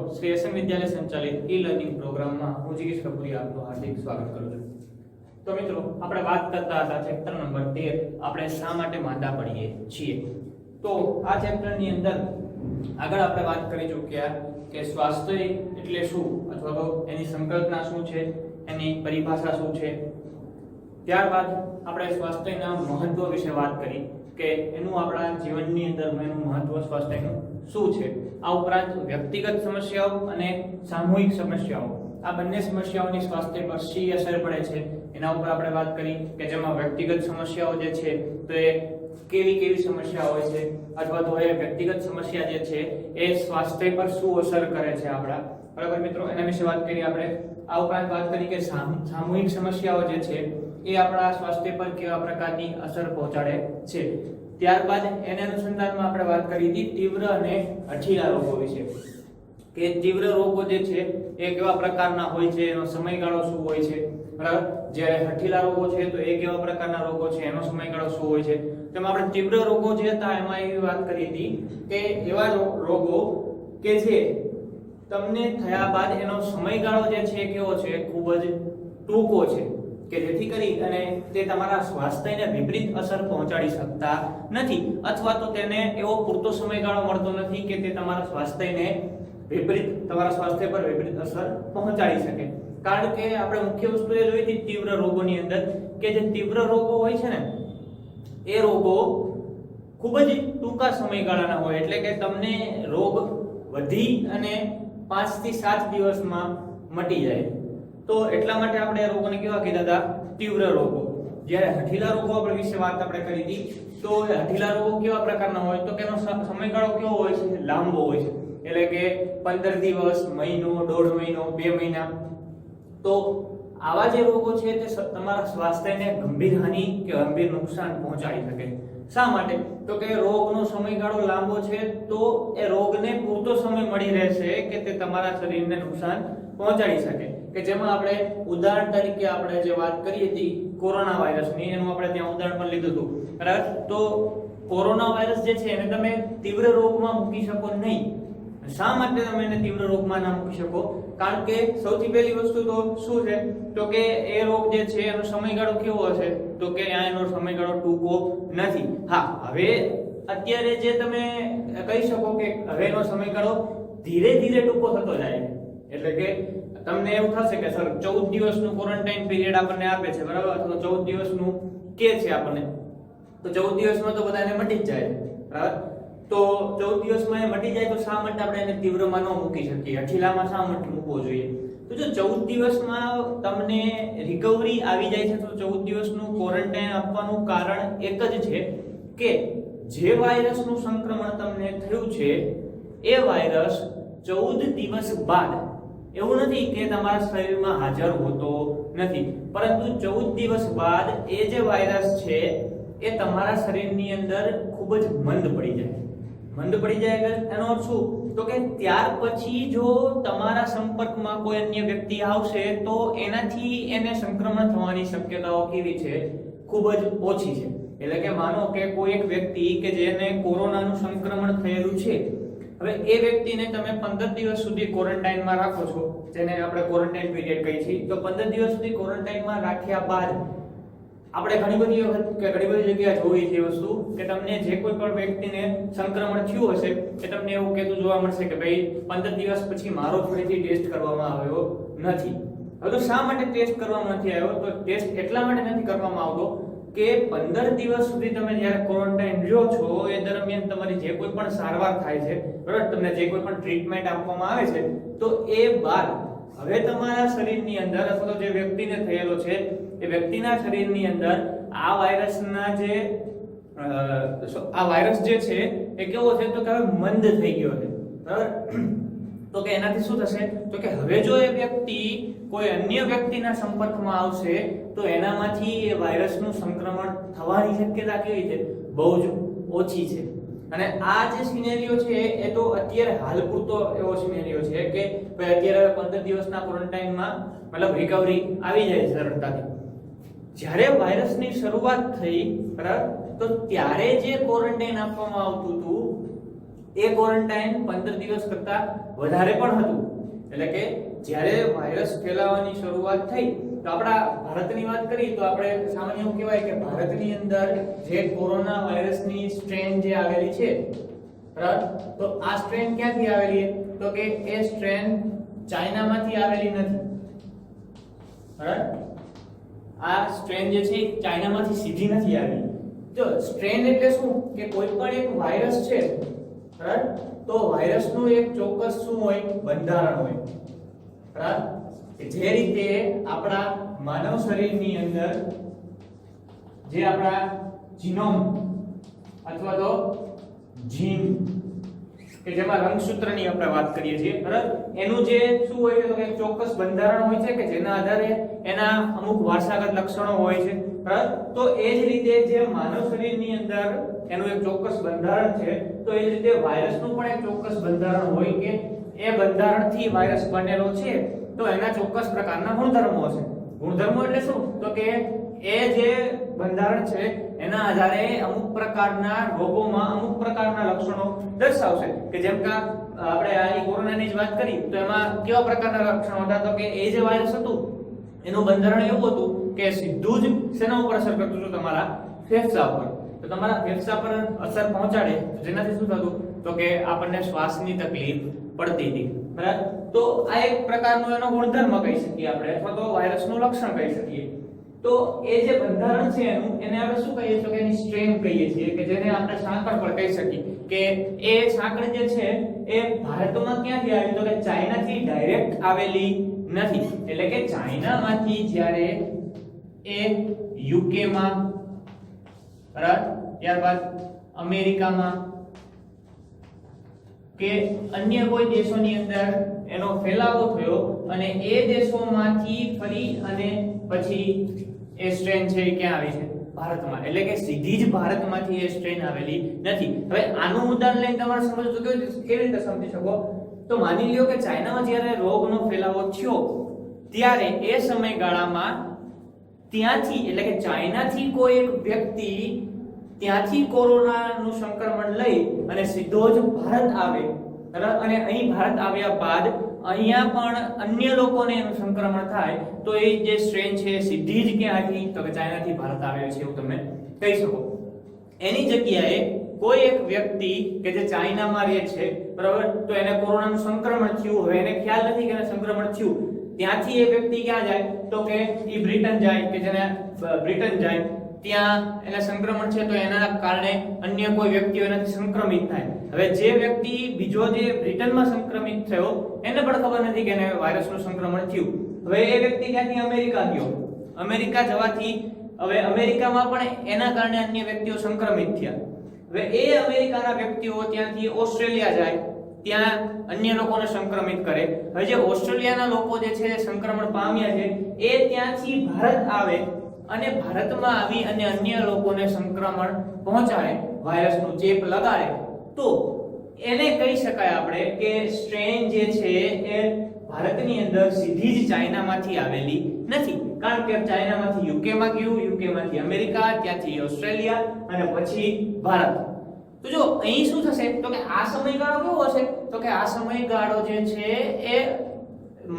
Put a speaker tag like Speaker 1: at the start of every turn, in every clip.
Speaker 1: Shri SM વિદ્યાલય સંચાલિત e learning પ્રોગ્રામમાં હું જીગીશ કપૂરી આપનું હાર્દિક સ્વાગત કરું છું। તો મિત્રો આપણે વાત કરતા હતા ચેપ્ટર નંબર 13 આપણે શા માટે માંદા પડીએ છીએ। તો આ ચેપ્ટરની અંદર આગળ આપણે વાત કરી ચૂક્યા કે સ્વાસ્થ્ય એટલે શું અથવા તો એની સંકલ્પના શું છે, એની પરિભાષા શું છે। ત્યારબાદ આપણે સ્વાસ્થ્યના મહત્વ વિશે વાત કરી કે એનું આપણા જીવનની અંદર એનું મહત્વ સ્વાસ્થ્યનું શું છે। આ ઉપરાંત વ્યક્તિગત સમસ્યાઓ અને સામૂહિક સમસ્યાઓ આ બંને સમસ્યાઓની સ્વાસ્થ્ય પર શી અસર પડે છે એના ઉપર આપણે વાત કરી કે જેમાં વ્યક્તિગત સમસ્યાઓ જે છે તો એ કેવી સમસ્યા હોય છે અથવા તો એ વ્યક્તિગત સમસ્યા જે છે એ સ્વાસ્થ્ય પર શું અસર કરે છે આપણા, બરાબર મિત્રો, એના વિશે વાત કરી આપણે। આ ઉપરાંત વાત કરી કે સામૂહિક સમસ્યાઓ જે છે એ આપણા સ્વાસ્થ્ય પર કેવા પ્રકારની અસર પહોંચાડે છે। ત્યારબાદ એને અનુસંધાનમાં આપણે વાત કરી હતી તીવ્ર અને હઠીલા રોગો વિશે કે તીવ્ર રોગો જે છે એ કેવા પ્રકારના હોય છે, એનો સમયગાળો શું હોય છે, બરાબર। જ્યારે હઠીલા રોગો છે તો એ કેવા પ્રકારના રોગો છે, એનો સમયગાળો શું હોય છે। તેમાં આપણે તીવ્ર રોગો જે હતા એમાં એવી વાત કરી હતી કે એવા રોગો કે જે તમને થયા બાદ એનો સમયગાળો જે છે કેવો છે, ખૂબ જ ટૂંકો છે કે જેથી કરી અને તે તમારા સ્વાસ્થ્યને વિપરીત અસર પહોંચાડી શકતા નથી અથવા તો તેને એવો પૂરતો સમયગાળો મળતો નથી કે તે તમારા સ્વાસ્થ્યને તમારા સ્વાસ્થ્ય પર વિપરીત અસર પહોંચાડી શકે। કારણ કે આપણે મુખ્ય વસ્તુ એ જોઈ હતી તીવ્ર રોગોની અંદર કે જે તીવ્ર રોગો હોય છે ને એ રોગો ખૂબ જ ટૂંકા સમયગાળાના હોય, એટલે કે તમને રોગ વધી અને 5 થી 7 દિવસમાં મટી જાય। તો એટલા માટે આપણે રોગોને કેવા કીધા હતા, તીવ્ર રોગો। જ્યારે હઠીલા રોગો આપણે વિશે વાત આપણે કરી હતી તો હઠીલા રોગો કેવા પ્રકારના હોય તો કે એનો સમયગાળો કેવો હોય છે, લાંબો હોય છે, એટલે કે 15 દિવસ, મહિનો, 1.5 મહિનો, 2 મહિના। તો આવા જે રોગો છે તે તમારા સ્વાસ્થ્યને ગંભીર હાનિ કે ગંભીર નુકસાન પહોંચાડી શકે। શા માટે તો કે રોગનો સમયગાળો લાંબો છે તો એ રોગને પૂરતો સમય મળી રહેશે કે તે તમારા શરીરને નુકસાન પહોંચાડી શકે। કે જેમાં આપણે ઉદાહરણ તરીકે આપણે જે વાત કરી હતી કોરોના વાયરસની, એનું આપણે ત્યાં ઉદાહરણ પણ લીધું હતું, બરાબર। તો કોરોના વાયરસ જે છે એને તમે તીવ્ર રોગમાં મૂકી શકો નહીં। શા માટે તમે એને તીવ્ર રોગમાં ના મૂકી શકો? કારણ કે સૌથી પહેલી વસ્તુ તો શું છે તો કે એ રોગ જે છે એનો સમયગાળો કેવો હશે તો કે એનો સમયગાળો ટૂંકો નથી। હા, હવે અત્યારે જે તમે કહી શકો કે હવેનો સમયગાળો ધીરે ધીરે ટૂંકો થતો જાય, એટલે કે તમને એવું થશે કે સર 14 દિવસનું ક્વોરન્ટાઇન પીરિયડ આપણને આપે છે, બરાબર, અથવા 14 દિવસનું કે છે આપણને, તો 14 દિવસમાં તો બધાને મટી જ જાય, બરાબર। તો 14 દિવસમાં એ મટી જાય તો શા માટે આપણે એને તીવ્રમાં ન મૂકી શકીએ, હઠીલામાં શા માટે મૂકવો જોઈએ? તો જો 14 દિવસમાં તમને રિકવરી આવી જાય છે તો 14 દિવસનું ક્વોરન્ટાઇન આપવાનું કારણ એક જ છે કે જે વાયરસનું સંક્રમણ તમને થયું છે એ વાયરસ 14 દિવસ બાદ, એવું નથી કે તમારા શરીરમાં હાજર હોતો નથી, પરંતુ 14 દિવસ બાદ એ જે વાયરસ છે એ તમારા શરીરની અંદર ખૂબ જ મંદ પડી જાય એટલે એનો અર્થ શું તો કે ત્યાર પછી જો તમારા સંપર્કમાં કોઈ અન્ય વ્યક્તિ આવશે તો એનાથી એને સંક્રમણ થવાની શક્યતાઓ કેવી છે, ખૂબ જ ઓછી છે। એટલે કે માનો કે કોઈ એક વ્યક્તિ કે જેને કોરોનાનું સંક્રમણ થયેલું છે, હવે એ વ્યક્તિને તમે 15 દિવસ સુધી ક્વોરન્ટાઇનમાં રાખો છો, જેને આપણે ક્વોરન્ટાઇન પીરિયડ કહીએ છીએ, તો 15 દિવસ સુધી ક્વોરન્ટાઇનમાં રાખ્યા બાદ આપણે ઘણી બધી જગ્યાએ જોઈ છે વસ્તુ કે તમને જે કોઈ પણ વ્યક્તિને સંક્રમણ થયું હશે કે તમને એવું કહેતું જોવા મળશે કે ભાઈ 15 દિવસ પછી મારો ફરીથી ટેસ્ટ કરવામાં આવ્યો નથી। હવે તો શા માટે ટેસ્ટ કરવામાં નથી આવ્યો? તો ટેસ્ટ એટલા માટે નથી કરવામાં આવતો કે 15 દિવસ સુધી તમે જ્યારે ક્વોરન્ટાઇન રહ્યો છો એ દરમિયાન તમારી જે કોઈ પણ સારવાર થાય છે, બરાબર, તમને જે કોઈ પણ ટ્રીટમેન્ટ આપવામાં આવે છે તો એ બાદ હવે તમારા શરીરની અંદર અથવા તો જે વ્યક્તિને થયેલો છે એ વ્યક્તિના શરીરની અંદર આ વાયરસ જે છે એ કેવો છે તો કે હવે મંદ થઈ ગયો છે, બરાબર। તો કે એનાથી શું થશે તો કે હવે જો એ વ્યક્તિ કોઈ અન્ય વ્યક્તિના સંપર્કમાં આવશે તો એનામાંથી એ વાયરસનું સંક્રમણ થવાની શક્યતા કેવી છે, બહુ જ ઓછી છે। અને આ જે સિનેરિયો છે એ તો અત્યારે હાલ પૂરતો એવો સિનેરિયો છે કે ભાઈ અત્યારે 15 દિવસના ક્વોરન્ટાઇનમાં મતલબ રિકવરી આવી જાય સરળતાથી। જ્યારે વાયરસની શરૂઆત થઈ, બરાબર, તો ત્યારે જે ક્વોરન્ટાઇન આપવામાં આવતું હતું એ ક્વોરન્ટાઇન 15 દિવસ કરતા વધારે પણ હતું. એટલે કે જ્યારે વાયરસ ફેલાવાની શરૂઆત થઈ તો આપણા ભારતની વાત કરીએ તો આપણે સામાન્ય એવું કહેવાય કે ભારતની અંદર જે કોરોના વાયરસની સ્ટ્રેન જે આવેલી છે, બરાબર, તો આ સ્ટ્રેન ક્યાંથી આવેલી છે? તો કે એ સ્ટ્રેન ચાઇનામાંથી આવેલી નથી, બરાબર. આ સ્ટ્રેન જે છે ચાઇનામાંથી સીધી નથી આવી. જો સ્ટ્રેન એટલે શું કે કોઈ પણ એક વાયરસ છે, બરાબર, તો વાયરસનું એક ચોક્કસ શું હોય? બંધારણ હોય, બરાબર. જે રીતે આપણા માનવ શરીરની અંદર જે આપણા જીનોમ અથવા તો જીન કે જેમાં રંગસૂત્રની આપણે વાત કરીએ છીએ, બરાબર, એનું જે શું હોય તો એક ચોક્કસ બંધારણ હોય છે કે જેના આધારે એના અમુક વારસાગત લક્ષણો હોય છે, બરાબર. તો એ જ રીતે જે માનવ શરીરની અંદર એનું એક ચોક્કસ બંધારણ છે, તો એ જ રીતે વાયરસનું પણ એક ચોક્કસ બંધારણ હોય કે એ બંધારણથી વાયરસ બનેલો છે, તો એના ચોક્કસ પ્રકારના ગુણધર્મો છે. ગુણધર્મો એટલે શું? તો કે એ જે બંધારણ છે એના આધારે અમુક પ્રકારના રોગોમાં અમુક પ્રકારના લક્ષણો દર્શાવશે. કે જેમ કે આપણે આ કોરોનાની જ વાત કરી તો એમાં કેવા પ્રકારના લક્ષણો હતા? તો કે એ જે વાયરસ હતું એનું બંધારણ એવું હતું કે સીધું જ શેના ઉપર અસર કરતું હતું? તમારા ફેફસા ઉપર. તો તમારા ફેફસા પર અસર પહોંચાડે જેનાથી શું થતું? તો કે આપણને શ્વાસની તકલીફ પડતી હતી, બરાબર. તો આ એક પ્રકારનો એનો ગુણધર્મ કહી શકીએ આપણે, અથવા તો વાયરસનું લક્ષણ કહી શકીએ. તો એ જે બંધારણ છે એનું, એને આપણે શું કહીએ? તો કે એની સ્ટ્રેન કહીએ છીએ, કે જેને આપણે સાંકળ પણ કહી શકીએ. કે એ સાંકળ જે છે એ ભારતમાં ક્યાંથી આવી? તો કે ચાઇનાથી ડાયરેક્ટ આવેલી નથી. એટલે કે ચાઇનામાંથી જ્યારે એ યુકે માં, બરાબર, ત્યારબાદ અમેરિકામાં કે અન્ય કોઈ દેશોની અંદર એનો ફેલાવો થયો અને એ દેશોમાંથી ફરી અને પછી એ સ્ટ્રેન છે એ ક્યાં આવી છે? ભારતમાં. એટલે કે સીધી જ ભારતમાંથી એ સ્ટ્રેન આવેલી નથી. હવે આનું ઉદાહરણ લઈને તમારે સમજવું તો કેવી રીતે સમજી શકો? તો માની લ્યો કે ચાઇનામાં જ્યારે રોગનો ફેલાવો થયો ત્યારે એ સમયગાળામાં ત્યાંથી, એટલે કે ચાઇનાથી કોઈ એક વ્યક્તિ ત્યાંથી કોરોનાનું સંક્રમણ લઈ અને સીધો જ ભારત આવે, બરાબર, અને અહીં ભારત આવ્યા બાદ અહીંયા પણ અન્ય લોકોને એનું સંક્રમણ થાય તો એ જે સ્ટ્રેન છે સીધી જ ક્યાં આવી? તો કે ચાઇનાથી ભારત આવે છે એવું તમે કહી શકો. એની જગ્યાએ કોઈ એક વ્યક્તિ કે જે ચાઇનામાં રહે છે, બરાબર, તો એને કોરોનાનું સંક્રમણ થયું, હવે એને ખ્યાલ નથી કે એને સંક્રમણ થયું, ત્યાંથી એ વ્યક્તિ ક્યાં જાય? તો કે એ બ્રિટન જાય, કે જેને બ્રિટન જાય, ત્યાં એને સંક્રમણ છે તો એના કારણે અન્ય કોઈ વ્યક્તિઓ એનાથી સંક્રમિત થાય. હવે જે વ્યક્તિ બીજો જે બ્રિટનમાં સંક્રમિત થયો એને પણ ખબર નથી કે એને વાયરસનું સંક્રમણ થયું. હવે એ વ્યક્તિ ક્યાંથી? અમેરિકા ગયો. અમેરિકા જવાથી હવે અમેરિકામાં પણ એના કારણે અન્ય વ્યક્તિઓ સંક્રમિત થયા. હવે એ અમેરિકાના વ્યક્તિઓ ત્યાંથી ઓસ્ટ્રેલિયા જાય, ત્યાં અન્ય લોકોને સંક્રમિત કરે. હવે જે ઓસ્ટ્રેલિયાના લોકો જે છે સંક્રમણ પામ્યા છે એ ત્યાંથી ભારત આવે અને ભારતમાં આવી અને અન્ય લોકોને સંક્રમણ પહોંચાડે, વાયરસનો ચેપ લગાડે, તો એને કહી શકાય આપણે કે સ્ટ્રેન જે છે એ ભારતની અંદર સીધી જ ચાઇનામાંથી આવેલી નથી. કારણ કે ચાઇનામાંથી યુકે માં ગયું, યુકે માંથી અમેરિકા, ત્યાંથી ઓસ્ટ્રેલિયા અને પછી ભારત. તો જો અહીં શું થશે? તો કે આ સમયગાળો કેવો હશે? તો કે આ સમયગાળો જે છે એ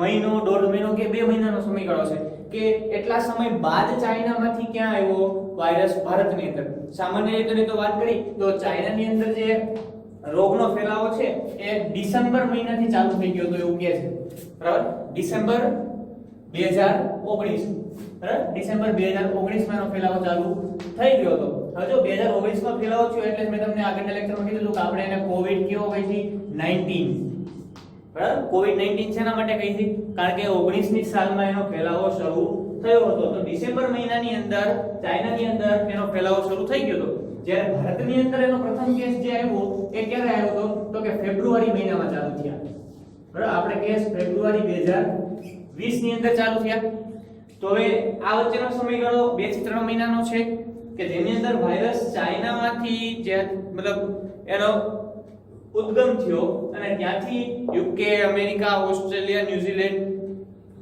Speaker 1: મહિનો, દોઢ મહિનો કે 2 મહિનાનો સમયગાળો છે કે એટલા સમય બાદ ચાઇનામાંથી ક્યાં આવ્યો વાયરસ? ભારતની અંદર. સામાન્ય રીતે તો વાત કરી તો ચાઇનાની અંદર જે રોગનો ફેલાવો છે એ ડિસેમ્બર મહિનાથી ચાલુ થઈ ગયો તો એવું કહે છે, બરાબર. ડિસેમ્બર 2019, બરાબર, ડિસેમ્બર 2019 માં ફેલાવો ચાલુ થઈ ગયો હતો. હવે જો 2019 માં ફેલાવો થયો એટલે મેં તમને આગળના લેક્ચરમાં કીધું હતું કે આપણે એને કોવિડ કેવો કહી છે? 19, બરાબર. કોવિડ-19 શેના માટે કહી છે? કારણ કે 19ની સાલમાં એનો ફેલાવો શરૂ થયો હતો. તો ડિસેમ્બર મહિનાની અંદર ચાઇનાની અંદર એનો ફેલાવો શરૂ થઈ ગયો હતો. જ્યારે ભારતની અંદર એનો પ્રથમ કેસ જે આવ્યો એ ક્યારે આવ્યો હતો? તો કે ફેબ્રુઆરી મહિનામાં ચાલુ થયા, બરાબર. આપણે કેસ ફેબ્રુઆરી 2020 ની અંદર ચાલુ થયા. તો હવે આ વચ્ચેનો સમયગાળો 2 થી 3 મહિનાનો છે કે જેની અંદર વાયરસ ચાઇનામાંથી જે મતલબ એનો ઉદ્ગમ થયો અને ત્યાંથી યુકે, અમેરિકા, ઓસ્ટ્રેલિયા, ન્યુઝીલેન્ડ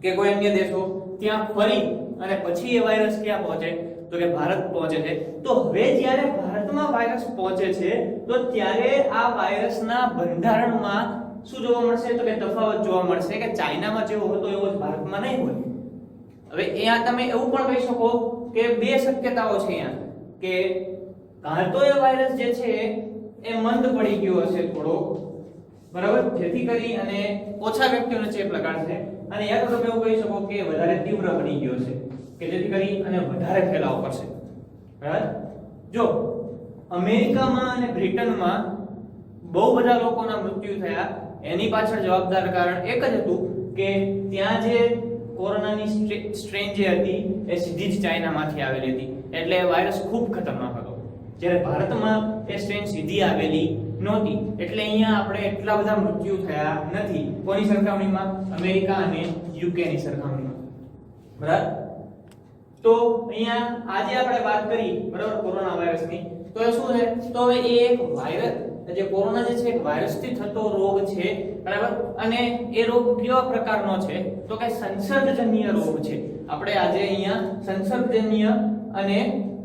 Speaker 1: કે કોઈ અન્ય દેશો ત્યાં ફરી અને પછી એ વાયરસ ક્યાં પહોંચે? તો કે ભારત પહોંચે છે. તો હવે જ્યારે ભારતમાં વાયરસ પહોંચે છે તો ત્યારે આ વાયરસના બંધારણમાં શું જોવા મળશે તો કે તફાવત જોવા મળશે કે ચાઇનામાં જેવો હતો એવો જ ભારતમાં નહીં હોય. હવે અહીંયા તમે એવું પણ કહી શકો કે બે શક્યતાઓ છે અહીંયા કે કાં તો એ વાયરસ જે છે એ મંદ પડી ગયો હશે થોડો, બરાબર, જેથી કરી અને ઓછા વ્યક્તિઓને ચેપ લગાડશે, અને યા તો તમે એવું કહી શકો કે વધારે તીવ્ર બની ગયો છે કે જેથી કરી અને વધારે ફેલાવ કરશે. બરાબર. જો અમેરિકામાં અને બ્રિટનમાં બહુ બધા લોકોના મૃત્યુ થયા, એની પાછળ જવાબદાર કારણ એક જ હતું કે ત્યાં જે કોરોનાની સ્ટ્રેન જે હતી એ સીધી જ ચાઇનામાંથી આવેલી હતી, એટલે વાયરસ ખૂબ ખતરનાક હતો. જ્યારે ભારતમાં એ સ્ટ્રેન સીધી આવેલી નહોતી એટલે અહીંયા આપણે એટલા બધા મૃત્યુ થયા નથી. કોની સરખામણીમાં? અમેરિકા અને યુકે ની સરખામણીમાં. બરાબર. તો અહીંયા આજે આપણે વાત કરી, બરાબર, કોરોના વાયરસની. તો એ શું છે? તો હવે એ એક વાયરસ, જે કોરોના જે છે એક વાયરસથી થતો રોગ છે, બરાબર, અને એ રોગ કેવા પ્રકારનો છે તો કે સંસર્ગજન્ય રોગ છે. આપણે આજે અહીંયા સંસર્ગજન્ય અને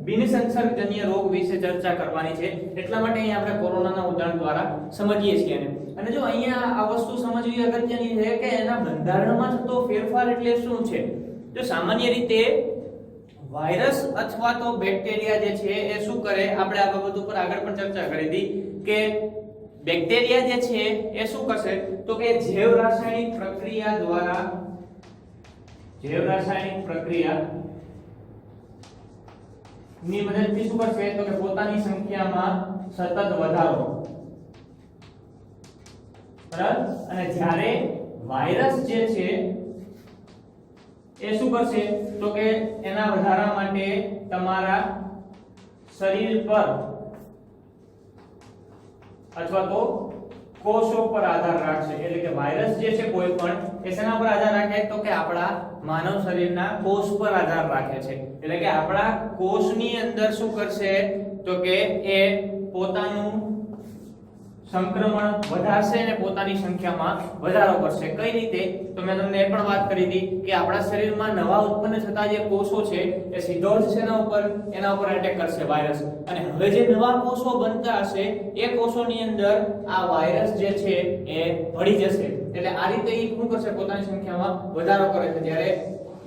Speaker 1: બિન સંસર્ગજન્ય રોગ વિશે ચર્ચા કરવાની છે, એટલા માટે અહીંયા આપણે કોરોનાના ઉદાહરણ દ્વારા સમજીએ છીએ. અને જો અહીંયા આ વસ્તુ સમજવી અગત્યની છે કે એના બંધારણમાં થતો ફેરફાર એટલે શું છે. તો સામાન્ય રીતે વાયરસ અથવા તો બેક્ટેરિયા જે છે એ શું કરે, આપણે આ બાબત ઉપર આગળ પણ ચર્ચા કરી હતી કે બેક્ટેરિયા જે છે એ શું કરશે તો કે જૈવ રાસાયણિક પ્રક્રિયા ની મદદથી શું કરશે તો કે પોતાની સંખ્યામાં સતત વધારો, બરાબર. અને જ્યારે વાયરસ જે છે એ શું કરશે તો કે એના વધારા માટે તમારા શરીર પર અથવા તો કોષો પર આધાર રાખશે. એટલે કે વાયરસ જે છે કોઈ પણ એ શેના પર આધાર રાખે તો કે આપણા માનવ શરીરના કોષ પર આધાર રાખે છે. એટલે કે આપણા કોષની અંદર શું કરશે તો કે એ પોતાનું સંક્રમણ વધારશે અને પોતાની સંખ્યામાં વધારો કરશે. કઈ રીતે? તો મેં તમને એ પણ વાત કરી હતી કે આપણા શરીરમાં નવા ઉત્પન્ન થતા જે કોષો છે એ સીધો જ એના ઉપર એટેક કરશે વાયરસ, અને હવે જે નવા કોષો બનતા હશે એ કોષોની અંદર આ વાયરસ જે છે એ ભળી જશે. એટલે આ રીતે એ શું કરશે પોતાની સંખ્યામાં વધારો કરે છે, જ્યારે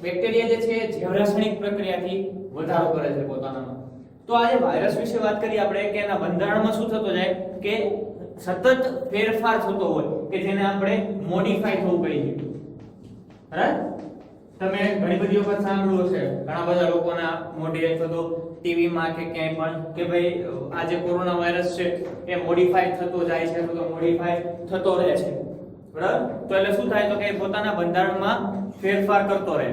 Speaker 1: બેક્ટેરિયા જે છે જૈવ રાસાયણિક પ્રક્રિયાથી વધારો કરે છે પોતાનામાં. તો આજે વાયરસ વિશે વાત કરી આપણે કે એના બંધારણમાં શું થતો જાય કે સતત ફેરફાર થતો હોય કે જેને આપણે મોડિફાઈ થવું કહીએ. બરાબર. તમે ઘણી બધી વખત સાંભળ્યું હશે, ઘણા બધા લોકોના મોઢે અથવા તો ટીવી માં કે ક્યાંય પણ કે ભાઈ આ જે કોરોના વાયરસ છે એ મોડિફાઈ થતો જાય છે અથવા તો મોડિફાઈ થતો રહે છે. બરાબર. તો એટલે શું થાય તો કે પોતાના બંધારણમાં ફેરફાર કરતો રહે,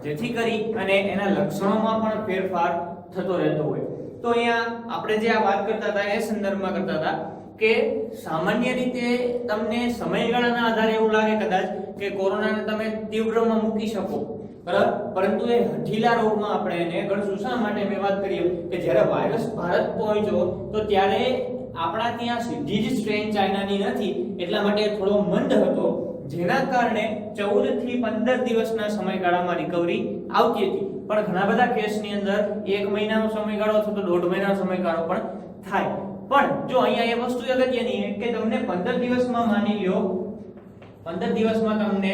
Speaker 1: જેથી કરી અને એના લક્ષણોમાં પણ ફેરફાર થતો રહેતો હોય. તો અહીંયા આપણે જે આ વાત કરતા હતા એ સંદર્ભમાં કરતા હતા કે સામાન્ય રીતે તમને સમયગાળાના આધારે એવું લાગે કદાચ કે કોરોનાને તમે તીવ્રમાં મૂકી શકો, બરાબર, પરંતુ એ હઠીલા રોગમાં આપણે એને ગણશું. શા માટે? મેં વાત કરી કે જ્યારે વાયરસ ભારત પહોંચ્યો તો ત્યારે આપણા ત્યાં સીધી જ સ્ટ્રેન ચાઇનાની નથી, એટલા માટે થોડો મંદ હતો, જેના કારણે 14 થી 15 દિવસના સમયગાળામાં રિકવરી આવતી હતી. પણ ઘણા બધા કેસની અંદર 1 મહિનાનો સમયગાળો અથવા તો 1.5 મહિનાનો સમયગાળો પણ થાય. પણ જો અહીંયા એ વસ્તુ અગત્યની છે કે તમને 15 દિવસમાં માની લ્યો 15 દિવસમાં તમને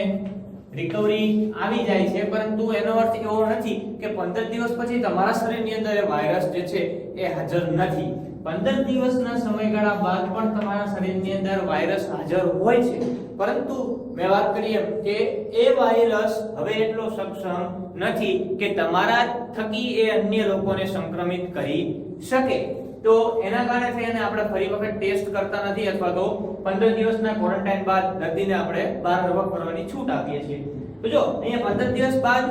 Speaker 1: રિકવરી આવી જાય છે, પરંતુ એનો અર્થ એવો નથી કે 15 દિવસ પછી તમારા શરીરની અંદર એ વાયરસ જે છે એ હાજર નથી. 15 દિવસના સમયગાળા બાદ પણ તમારા શરીરની અંદર વાયરસ હાજર હોય છે, પરંતુ મેં વાત કરી એમ કે એ વાયરસ હવે એટલો સક્ષમ નથી કે તમારા થકી એ અન્ય લોકોને સંક્રમિત કરી શકે. તો એના કારણે થઈને આપણે ફરી વખત ટેસ્ટ કરતા નથી અથવા તો 15 દિવસના ક્વોરન્ટાઇન બાદ દર્દીને આપણે બહાર રવા કરવાની છૂટ આપીએ છીએ. તો જો અહીંયા 15 દિવસ બાદ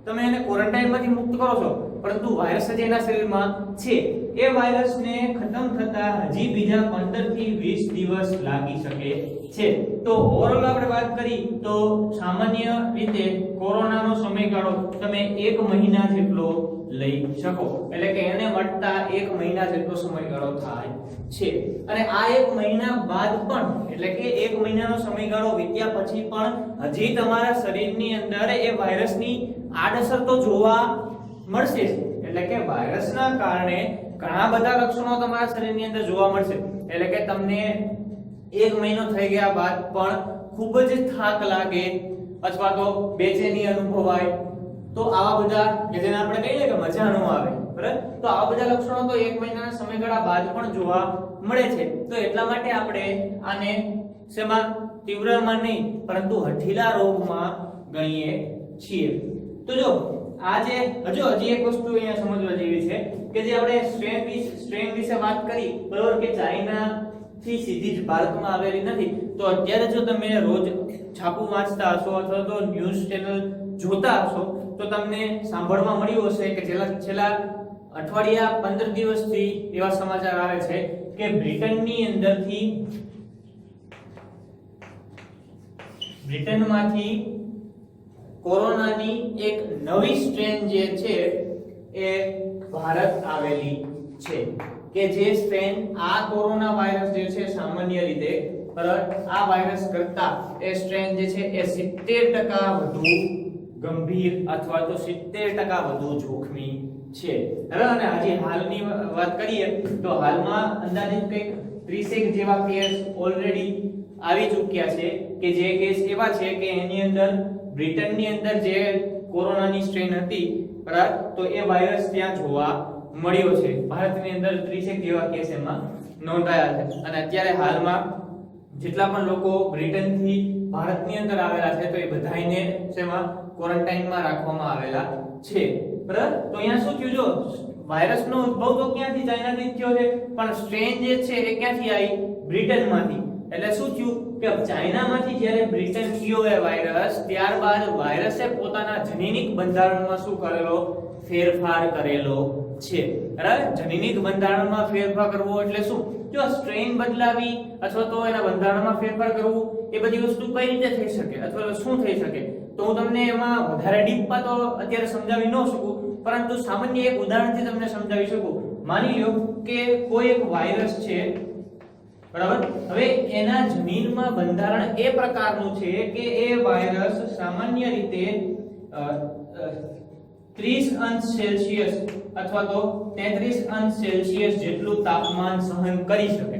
Speaker 1: તમે એને ક્વોરન્ટાઇનમાંથી મુક્ત કરો છો, પરંતુ વાયરસ જે એના શરીરમાં છે એ વાયરસને ખતમ થતા હજી બીજા 15 થી 20 દિવસ લાગી શકે છે. તો ઓવરઓલ આપણે વાત કરી તો સામાન્ય રીતે કોરોનાનો સમયગાળો તમે 1 મહિના જેટલો લઈ શકો, એટલે કે એને મળતા 1 મહિના જેટલો સમયગાળો થાય છે. અને આ 1 મહિના બાદ પણ એટલે કે 1 મહિનાનો સમયગાળો વીત્યા પછી પણ હજી તમારા શરીરની અંદર એ વાયરસની આડઅસર તો જોવા મળશે જ. એટલે કે વાયરસના કારણે ઘણા બધા લક્ષણો તમારા શરીરની અંદર જોવા મળશે. એટલે કે તમને 1 મહિનો થઈ ગયા બાદ પણ ખૂબ જ થાક લાગે અથવા તો બેચેની અનુભવાય, તો આવા બધા કે જેને આપણે કહીએ કે મજા ન આવે, બરાબર, તો આવા બધા લક્ષણો તો 1 મહિનાના સમયગાળા બાદ પણ જોવા મળે છે. તો એટલા માટે આપણે આને શેમાં તીવ્રમાં નહીં પરંતુ હઠીલા રોગમાં ગણીએ છીએ. તો જો આજે હજી એક વસ્તુ અહીંયા સમજવા જેવી છે કે જે આપણે સ્ટ્રેન વિશે વાત કરી, બરાબર, કે ચાઇના થી સીધી જ ભારતમાં આવેલી નથી. તો અત્યારે જો તમે રોજ છાપું વાંચતા હશો અથવા તો ન્યૂઝ ચેનલ જોતા હશો તો તમને સાંભળવા મળ્યું હશે કે છેલ્લા અઠવાડિયા 15 દિવસથી એવા સમાચાર આવે છે કે બ્રિટનમાંથી કોરોનાની એક નવી સ્ટ્રેન જે છે એ ભારત આવેલી છે કે જે સ્ટ્રેન આ કોરોના વાયરસ જે છે સામાન્ય રીતે, બરાબર, આ વાયરસ કરતા એ સ્ટ્રેન જે છે એ 70% વધુ ગંભીર અથવા તો 70% વધુ જોખમી છે. બરાબર, અને હજી હાલની વાત કરીએ તો હાલમાં અંદાજિત કંઈક 30 જેવા કેસ ઓલરેડી આવી ચૂક્યા છે કે જે કેસ એવા છે કે એની અંદર બ્રિટનની અંદર જે કોરોનાની સ્ટ્રેન હતી, બરાબર, તો એ વાયરસ ત્યાં જોવા મળ્યો છે. ભારતની અંદર 30 જેવા કેસ એમાં નોંધાયા છે. અને અત્યારે હાલમાં જેટલા પણ લોકો બ્રિટનથી ભારતની અંદર આવેલા છે તો એ બધાને શેમાં ક્વોરન્ટાઇનમાં રાખવામાં આવેલા છે. બરાબર, તો અહીંયા શું થયું, જો વાયરસનો ઉદ્ભવ તો ક્યાંથી ચાઇનાથી થયો છે, પણ સ્ટ્રેન જે છે એ ક્યાંથી આવી, બ્રિટનમાંથી. એટલે શું થયું કે ચાઇનામાંથી જ્યારે બ્રિટન ગયો એ વાયરસ, ત્યારબાદ વાયરસે પોતાના જનીનિક બંધારણમાં શું કરેલો, ફેરફાર કરેલો છે. બરાબર, જનીનિક બંધારણમાં ફેરફાર કરવો એટલે શું, જો સ્ટ્રેન બદલાવી અથવા તો એના બંધારણમાં ફેરફાર કરવું એ બધી વસ્તુ કઈ રીતે થઈ શકે અથવા શું થઈ શકે, તો હું તમને એમાં વધારે ડીપમાં તો અત્યારે સમજાવી ન શકું, પરંતુ સામાન્ય એક ઉદાહરણથી તમને સમજાવી શકું. માની લો કે કોઈ એક વાયરસ છે, બરાબર, હવે એના જનીનમાં બંધારણ એ પ્રકારનું છે કે એ વાયરસ સામાન્ય રીતે 30°C અથવા તો 33°C જેટલું તાપમાન સહન કરી શકે.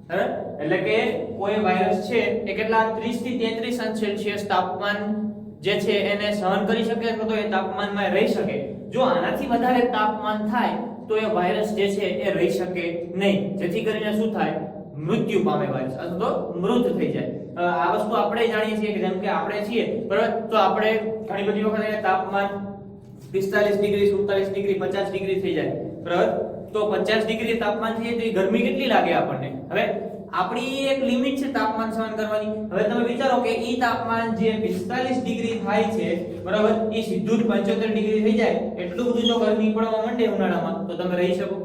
Speaker 1: બરાબર, એટલે કે કોઈ વાયરસ છે એ કેટલા 30 થી 33°C તાપમાન જે છે એને સહન કરી શકે અથવા તો એ તાપમાનમાં રહી શકે. જો આનાથી વધારે તાપમાન થાય તો એ વાયરસ જે છે એ રહી શકે નહીં, જેથી કરીને શું થાય, મૃત્યુ પામે વાયરસ અથવા તો મૃત થઈ જાય. આ વસ્તુ આપણે જાણીએ છીએ કે જેમ કે આપણે છીએ, બરાબર, તો આપણે ઘણી બધી વખત તાપમાન 45°, 47°, 50° થઈ જાય, બરાબર, તો 50° તાપમાન થઈ જાય તો એ ગરમી કેટલી લાગે આપણને. હવે આપણી એક લિમિટ છે તાપમાન સહન કરવાની. હવે તમે વિચારો કે ઈ તાપમાન જે 45° થાય છે, બરાબર, એ સીધું જ 75° થઈ જાય, એટલું બધું જો ગરમી પડવા માંડે ઉનાળામાં તો તમે રહી શકો,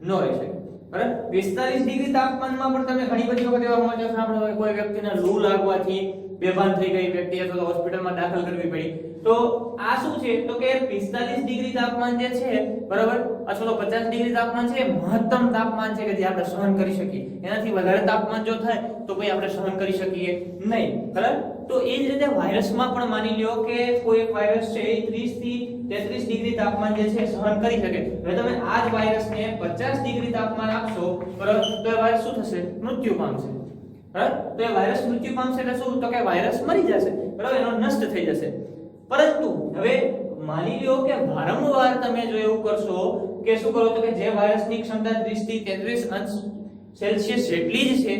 Speaker 1: ન રહી શકો. બરાબર, 45° તાપમાનમાં પણ તમે ઘણી બધી વખત એવા સમાચાર સાંભળો હોય કોઈ વ્યક્તિને લૂ લાગવાથી બેભાન થઈ ગઈ વ્યક્તિ અથવા તો હોસ્પિટલમાં દાખલ કરવી પડી. તો આ શું છે તો કે 45° તાપમાન જે છે, બરાબર, અથવા તો 50° તાપમાન છે, મહત્તમ તાપમાન છે કે જે આપણે સહન કરી શકીએ. એનાથી વધારે તાપમાન જો થાય તો કોઈ આપણે સહન કરી શકીએ નહીં. બરાબર, તો એ જ રીતે વાયરસમાં પણ માની લ્યો કે કોઈ એક વાયરસ છે એ 30 થી 33° તાપમાન જે છે સહન કરી શકે. હવે તમે આ જ વાયરસને 50° તાપમાન આપશો, બરાબર, તો એ વાયરસ શું થશે, મૃત્યુ પામશે. બરાબર, તો એ વાયરસ મૃત્યુ પામશે એટલે શું, તો કે વાયરસ મરી જશે, બરાબર, એનો નષ્ટ થઈ જશે. પરંતુ હવે માની લ્યો કે વારંવાર તમે જો એવું કરશો કે શું કરો તો કે જે વાયરસની ક્ષમતા 30 થી 33°C જેટલી જ છે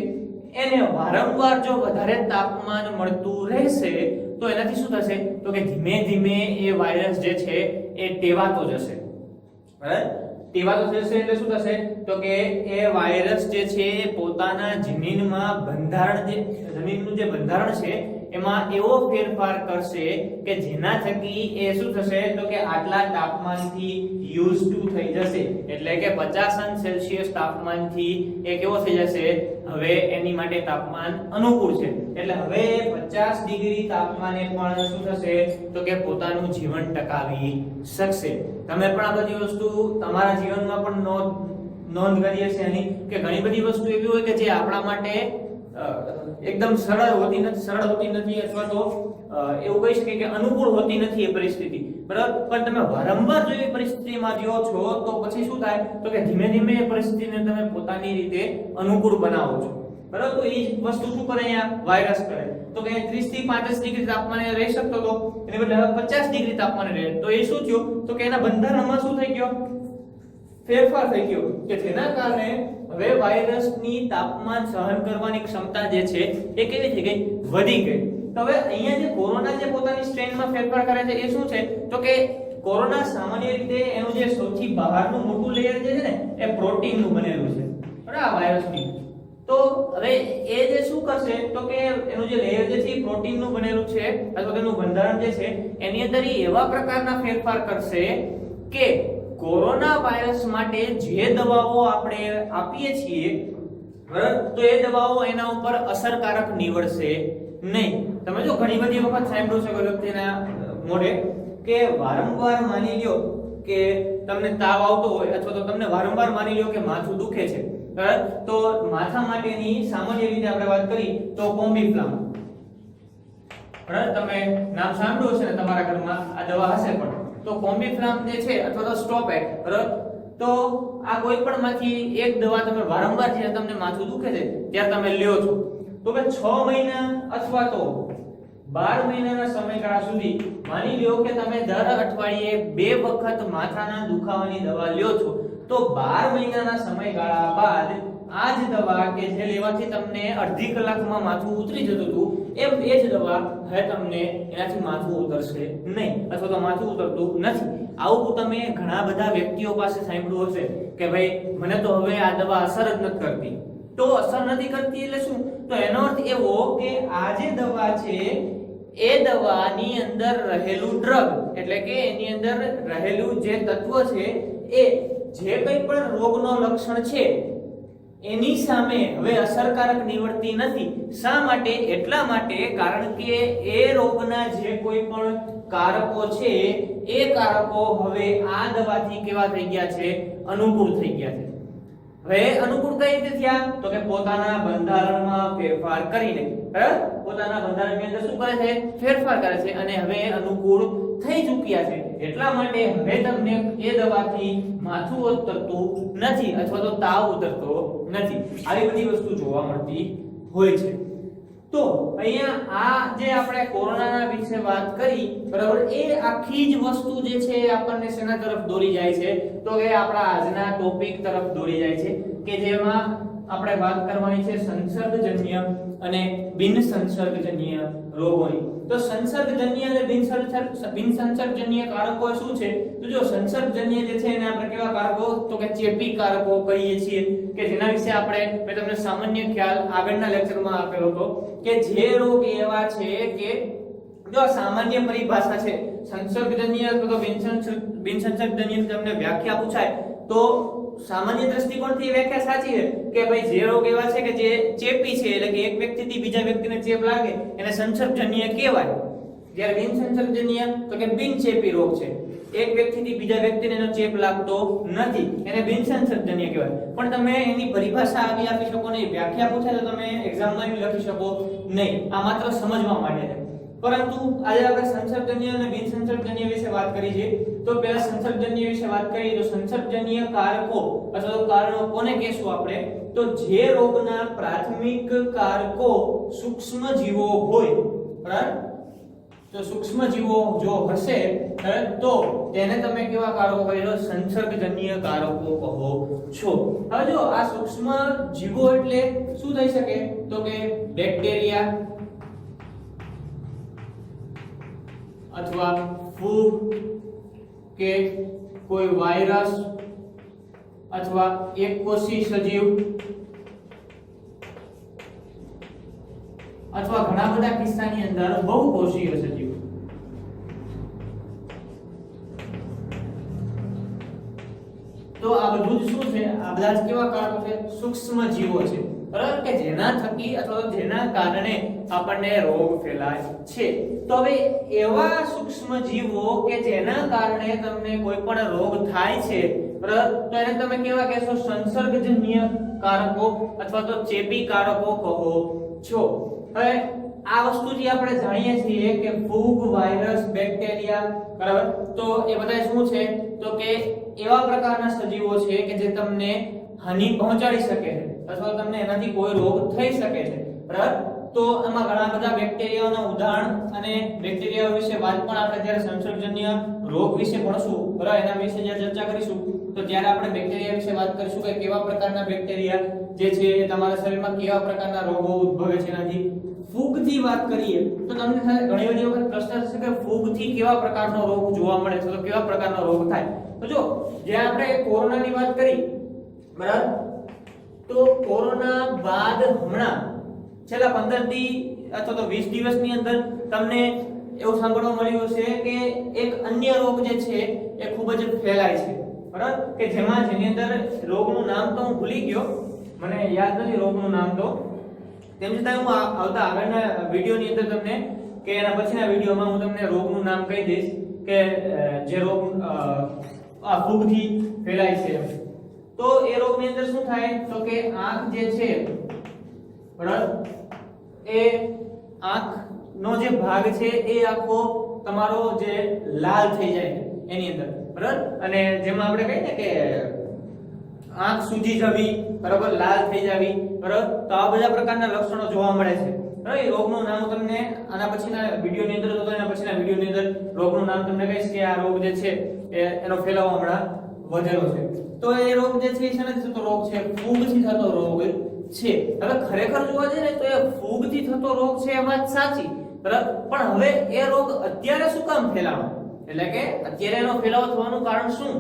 Speaker 1: એને વારંવાર જો વધારે તાપમાન મળતું રહેશે તો એનાથી શું થશે તો કે ધીમે ધીમે એ વાયરસ જે છે એ ટેવાતો જશે. બરાબર, ટેવાતો જશે એટલે શું થશે તો કે એ વાયરસ જે છે પોતાના જનીનમાં જનીનનું જે બંધારણ છે એમાં એવો ફેરફાર કરશે કે જેના થકી એ શું થશે તો કે આટલા તાપમાનથી યુઝ ટુ થઈ જશે. એટલે કે 50°C તાપમાનથી એ કેવો થઈ જશે, હવે એની માટે તાપમાન અનુકૂળ છે. એટલે હવે 50° તાપમાને પણ શું થશે તો કે પોતાનું જીવન ટકાવી શકશે. તમે પણ આ બધી વસ્તુ તમારા જીવનમાં પણ નોંધ કરી હશે એની કે ઘણી બધી વસ્તુ એવી હોય કે જે આપણા માટે એકદમ સરળ હોતી નથી અથવા તો એવું કહી શકીએ કે અનુકૂળ હોતી નથી એ પરિસ્થિતિ, બરાબર. પણ તમે વારંવાર જો એ પરિસ્થિતિમાં રહ્યો છો તો પછી શું થાય તો કે ધીમે ધીમે એ પરિસ્થિતિને તમે પોતાની રીતે અનુકૂળ બનાવો છો, બરાબર. તો એ વસ્તુ શું કરે અહીંયા વાયરસ કરે તો કે 30 થી 35 ડિગ્રી તાપમાને રહી શકતો હતો એને બદલે 50 ડિગ્રી તાપમાને રહે. તો એ શું થયું તો કે એના બંધારણમાં શું થઈ ગયો, ફેરફાર થઈ ગયો કે જેના કારણે હવે વાયરસની તાપમાન સહન કરવાની ક્ષમતા જે છે એ કેવી થઈ ગઈ, વધી ગઈ. તો હવે અહીંયા જે કોરોના જે પોતાની સ્ટ્રેનમાં ફેરફાર કરે છે એ શું છે તો કે કોરોના સામાન્ય રીતે એનું જે સૌથી બહારનું મોટું લેયર જે છે ને એ પ્રોટીનનું બનેલું છે, બરાબર, આ વાયરસની. તો હવે એ જે શું કરશે તો કે એનું જે લેયર જે છે એ પ્રોટીનનું બનેલું છે અથવા તેનું બંધારણ જે છે એની અંદર એવા પ્રકારના ફેરફાર કરશે કે કોરોના વાયરસ માટે જે દવાઓ આપણે આપીએ છીએ, બરાબર, તો એ દવાઓ એના ઉપર અસરકારક નીવડશે નહીં. તમે જો ઘણી બધી વખત સાંભળ્યું છે કોઈ વ્યક્તિના મોઢે કે વારંવાર માની લ્યો કે તમને તાવ આવતો હોય અથવા તો તમને વારંવાર માની લ્યો કે માથું દુખે છે, બરાબર, તો માથા માટેની સામાન્ય રીતે આપણે વાત કરી તો કોમ્બીફ્લામ, બરાબર, તમે નામ સાંભળ્યું છે ને તમારા ઘરમાં આ દવા હશે પણ. તો કોમ્બીફ્લામ જે છે અથવા તો સ્ટોપેક, બરાબર, તો આ કોઈ પણ માંથી એક દવા તમે વારંવાર જ્યારે તમને માથું દુખે છે ત્યારે તમે લ્યો છો તો કે 6 મહિના અથવા તો 12 મહિનાના સમયગાળા સુધી માની લ્યો કે તમે દર અઠવાડિયે 2 વખત માથાના દુખાવાની દવા લ્યો છો તો 12 મહિનાના સમયગાળા બાદ આ જ દવા કે જે લેવાથી તમને અડધી કલાકમાં માથું ઉતરી જતું હતું એ જ દવા હવે તમને એનાથી માથું ઉતરશે નહીં અથવા તો માથું ઉતરતું નથી. આવું તમે ઘણા બધા વ્યક્તિઓ પાસે સાંભળ્યું હશે કે ભાઈ મને તો હવે આ દવા અસર જ નથી કરતી. તો અસર નથી કરતી એટલે શું, તો એનો અર્થ એવો કે આ જે દવા છે એ દવાની અંદર રહેલું ડ્રગ એટલે કે એની અંદર રહેલું જે તત્વ છે એ જે કંઈ પણ રોગનો લક્ષણ છે એની સામે હવે અસરકારક નીવડતી નથી. શા માટે? એટલા માટે કારણ કે એ રોગના જે કોઈ પણ કારકો છે એ કારકો હવે આ દવાથી કેવા થઈ ગયા છે, અનુકૂળ થઈ ગયા છે. હવે અનુકૂળ કઈ રીતે થયા તો કે પોતાના બંધારણમાં ફેરફાર કરીને, બરાબર, પોતાના બંધારણની અંદર શું કરે છે, ફેરફાર કરે છે અને હવે અનુકૂળ થઈ ચૂક્યા છે. એટલા માટે હવે તમને એ દવાથી માથું ઉતરતું નથી અથવા તો તાવ ઉતરતો નથી. આવી બધી વસ્તુ જોવા મળતી હોય છે. તો અહીંયા આ જે આપણે કોરોનાના વિશે વાત કરી, બરાબર, એ આખી જ વસ્તુ જે છે આપણને શેના તરફ દોરી જાય છે તો કે આપણા આજના ટોપિક તરફ દોરી જાય છે કે જેમાં આપણે વાત કરવાની છે સંસર્ગજન્ય અને બિનસંસર્ગજન્ય રોગોની. તો સંસર્ગજન્ય અને બિનસંસર્ગજન્ય કારકો શું છે તો જો સંસર્ગજન્ય જે છે એને આપણે કેવા કારકો તો કે ચેપી કારકો કહીએ છીએ કે જેના વિશે મેં તમને સામાન્ય ખ્યાલ આગળના લેક્ચરમાં આપેલો હતો કે જે રોગ એવા છે કે જો સામાન્ય પરિભાષા છે સંસર્ગજન્ય અથવા તો બિનસંસર્ગજન્ય તમને વ્યાખ્યા પૂછાય તો સામાન્ય દ્રષ્ટિકોણથી વ્યાખ્યા સાચી છે કે ભાઈ જે રોગ એવા છે કે જે ચેપી છે એટલે કે એક વ્યક્તિથી બીજા વ્યક્તિને ચેપ લાગે એને સંસર્ગજન્ય કહેવાય. જ્યારે બિનસંસર્ગજન્ય તો કે બિનચેપી રોગ છે, એક વ્યક્તિથી બીજા વ્યક્તિને એનો ચેપ લાગતો નથી એને બિનસંસર્ગજન્ય કહેવાય. પણ તમે એની પરિભાષા આવી આપી શકો નહીં, વ્યાખ્યા પૂછે તો તમે એક્ઝામમાં એવી લખી શકો નહીં. આ માત્ર સમજવા માટે છે. પરંતુ આજે આપણે સંસર્ગજન્ય અને બિનસંસર્ગજન્ય વિશે વાત કરી છે. તો પહેલા સંસર્ગજન્ય વિશે વાત કરીએ તો સંસર્ગજન્ય કારકો અથવા તો કારણો કોને કહેશું આપણે તો જે રોગના પ્રાથમિક કારકો સૂક્ષ્મ જીવો હોય, બરાબર, તો સૂક્ષ્મ જીવો જો હશે તો તેને તમે કેવા કારકો કહો છો, સંસર્ગજન્ય કારકો કહો છો. હવે જો આ સૂક્ષ્મ જીવો એટલે શું થઈ શકે તો કે બેક્ટેરિયા અથવા ફૂગ કે કોઈ વાયરસ અથવા એકકોષી સજીવ અથવા ઘણા બધા કિસ્સાની અંદર બહુકોષીય સજીવ. તો આ બધું જ શું છે, આ બધા જ કેવા કારકો છે, સૂક્ષ્મ જીવો છે, બરાબર, કે જેના થકી અથવા જેના કારણે આપણને રોગ ફેલાય છે. તો હવે એવા સૂક્ષ્મ જીવો કે જેના કારણે તમને કોઈ પણ રોગ થાય છે, બરાબર, તો એને તમે કેવા કહેશો, સંસર્ગજન્ય કારકો અથવા તો ચેપી કારકો કહો છો। હવે આ વસ્તુ જે આપણે જાણીએ છીએ કે ફૂગ, વાયરસ, બેક્ટેરિયા, બરાબર, તો એ બધા શું છે તો કે એવા પ્રકારના સજીવો છે કે જે તમને હાનિ પહોંચાડી શકે છે અથવા તમને એનાથી કોઈ રોગ થઈ શકે છે, બરાબર। તો આમાં ઘણા બધા બેક્ટેરિયાઓના ઉદાહરણ અને બેક્ટેરિયા વિશે વાત પણ આપણે જ્યારે સંસર્ગજન્ય રોગ વિશે ભણશું, બરાબર, એના વિશે જ્યારે ચર્ચા કરીશું તો ત્યારે આપણે બેક્ટેરિયા વિશે વાત કરીશું કે કેવા પ્રકારના બેક્ટેરિયા જે છે તમારા શરીરમાં કેવા પ્રકારના રોગો ઉદ્ભવે છે એનાથી। ફૂગથી વાત કરીએ તો તમને ઘણી બધી વખત પ્રશ્ન થશે કે ફૂગથી કેવા પ્રકારનો રોગ જોવા મળે છે, તો કેવા પ્રકારનો રોગ થાય। તો જો જે આપણે કોરોનાની વાત કરી, બરાબર, તો કોરોના બાદ હમણાં છેલ્લા 15 થી અથવા તો 20 દિવસની અંદર તમને એવું સાંભળવા મળ્યું છે કે એક અન્ય રોગ જે છે એ ખૂબ જ ફેલાય છે, બરાબર, કે જેની અંદર રોગનું નામ તો હું ભૂલી ગયો, મને યાદ નથી રોગનું નામ તો, તેમ છતાં હું આવતા આગળના વિડિયોની અંદર તમને કે એના પછીના વિડિયોમાં હું તમને રોગનું નામ કહી દઈશ કે જે રોગ આ ફૂગથી ફેલાય છે। તો એ રોગની અંદર શું થાય તો કે આંખ જે છે, બરાબર, એ આંખનો જે ભાગ છે એ આખો તમારો જે લાલ થઈ જાય એની અંદર, બરાબર, અને જેમાં આપણે કહીએ ને કે આંખ સૂજી જવી, બરાબર, લાલ થઈ જવી, બરાબર, તો આ બધા પ્રકારના લક્ષણો જોવા મળે છે, બરાબર। એ રોગનું નામ તમને આના પછીના વિડિયોની અંદર તો એના પછીના વિડિયોની અંદર રોગનું નામ તમને કહીશ કે આ રોગ જે છે એનો ફેલાવો હમણાં વધેલો છે। તો એ રોગ જે છે એ શેનાથી થતો રોગ છે? ફૂગથી થતો રોગ છે। હવે ખરેખર જોવા જઈએ ને તો એ ફૂગથી થતો રોગ છે એ વાત સાચી, બરાબર, પણ હવે એ રોગ અત્યારે શું કામ ફેલાવો, એટલે કે અત્યારે એનો ફેલાવો થવાનું કારણ શું?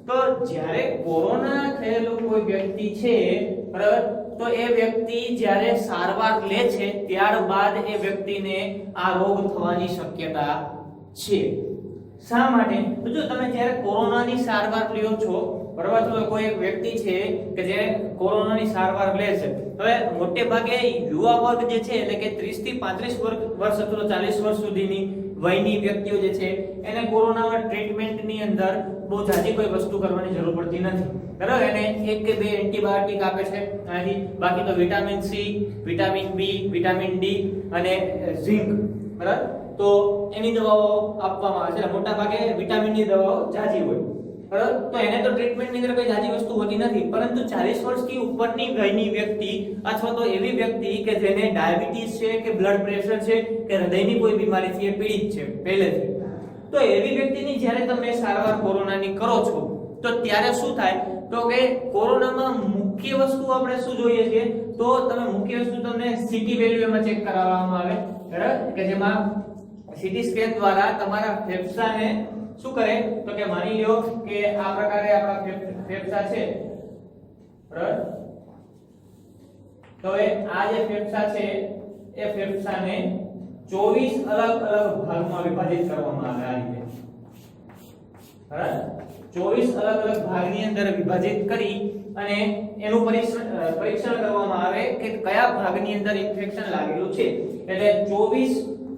Speaker 1: તો જ્યારે કોરોના થયેલો કોઈ વ્યક્તિ છે, બરાબર, તો એ વ્યક્તિ જ્યારે સારવાર લે છે ત્યારબાદ એ વ્યક્તિને આ રોગ થવાની શક્યતા છે। શા માટે? તો જો તમે જ્યારે કોરોનાની સારવાર લ્યો છો, બરાબર, તો કોઈ એક વ્યક્તિ છે કે જે કોરોનાની સારવાર લે છે, હવે મોટે ભાગે યુવા વર્ગ જે છે એટલે કે 30 થી 35 વર્ષ અથવા 40 વર્ષ સુધીની વયની વ્યક્તિઓ જે છે એને કોરોનામાં ટ્રીટમેન્ટની અંદર બહુ જાજી કોઈ વસ્તુ કરવાની જરૂર પડતી નથી, બરાબર, એને 1 કે 2 એન્ટીબાયોટિક આપે છે આથી, બાકી તો vitamin C, vitamin B, vitamin D અને ઝિંક, બરાબર, તો એની દવાઓ આપવામાં આવે છે। મોટા ભાગે વિટામિનની દવાઓ જાજી હોય, બરાબર, તો એને તો ટ્રીટમેન્ટની અંદર કોઈ જાજી વસ્તુ હોતી નથી, પરંતુ 40 વર્ષથી ઉપરની વયની વ્યક્તિ અથવા તો એવી વ્યક્તિ કે જેને ડાયાબિટીસ છે કે બ્લડ પ્રેશર છે કે હૃદયની કોઈ બીમારીથી એ પીડિત છે પહેલેથી, તો એવી વ્યક્તિની જ્યારે તમે સારવાર કોરોનાની કરો છો તો ત્યારે શું થાય તો કે કોરોનામાં મુખ્ય વસ્તુ આપણે શું જોઈએ છે તો તમે મુખ્ય વસ્તુ તમને સીટી વેલ્યુ એમાં ચેક કરાવવામાં આવે, બરાબર, કે જેમાં સીટી સ્કેન દ્વારા તમારા ફેફસાને શું કરે તો કે માની લ્યો કે આ પ્રકારે આપણા ફેફસા છે, બરાબર, તો આ જે ફેફસા છે એ ફેફસાને 24 અલગ અલગ ભાગમાં વિભાજિત કરવામાં આવે આ રીતે, બરાબર, 24 અલગ અલગ ભાગની અંદર વિભાજિત કરી અને એનું પરીક્ષણ કરવામાં આવે કે કયા ભાગની અંદર ઇન્ફેક્શન લાગેલું છે, એટલે 24